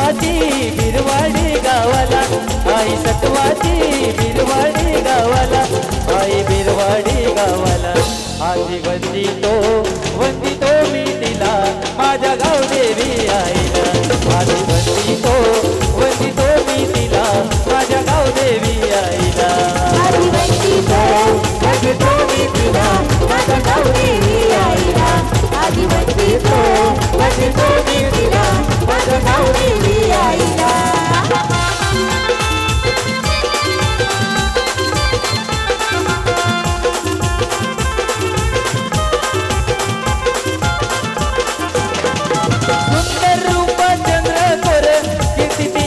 सटवाची बिरवाडी गावाला, आई सटवाची बिरवाडी गावाला, आई बिरवाडी गावाला. आधी वंदितो वंदितो मी तिला माझ्या गावदेवी आईला, आधी वंदितो वंदितो मी तिला माझ्या गावदेवी आईला, आधी वंदितो वंदितो मी तिला माझ्या गावदेवी आईला, आधी वंदितो वंदितो मी तिला माझ्या गावदेवी आईला. कीर्ती